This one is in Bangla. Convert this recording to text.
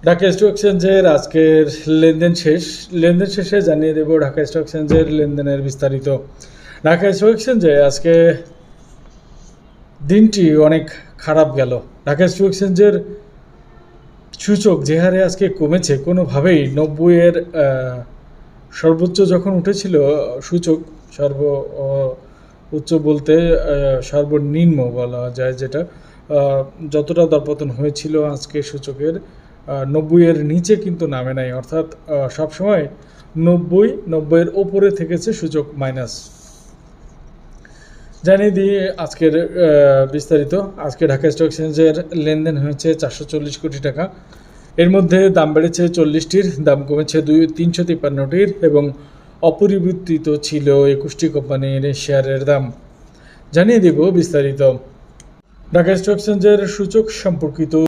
ঢাকা স্টক এক্সচেঞ্জের আজকের লেনদেন শেষে জানিয়ে দেব ঢাকা স্টক এক্সচেঞ্জের লেনদেনের বিস্তারিত। ঢাকা স্টক এক্সচেঞ্জে আজকে দিনটি অনেক খারাপ গেল। ঢাকা স্টক এক্সচেঞ্জের সূচক যে হারে আজকে কমেছে, কোনোভাবেই 90-এর সর্বোচ্চ যখন উঠেছিল সূচক, উচ্চ বলতে সর্বনিম্ন বলা যায়, যেটা যতটা দরপতন হয়েছিল আজকে সূচকের 90-এর নিচে কিন্তু নামে নাই, অর্থাৎ সবসময় 90-এর ওপরে থেকেছে সূচক মাইনাস। জানিয়ে দিয়ে আজকের বিস্তারিত। আজকে ঢাকা স্টক এক্সচেঞ্জের লেনদেন হয়েছে 440 কোটি টাকা। এর মধ্যে দাম বেড়েছে 40টির, দাম কমেছে 353টির এবং অপরিবর্তিত ছিল 21টি কোম্পানির শেয়ারের দাম। জানিয়ে দেব বিস্তারিত। ঢাকা স্টক এক্সচেঞ্জের সূচক সম্পর্কিত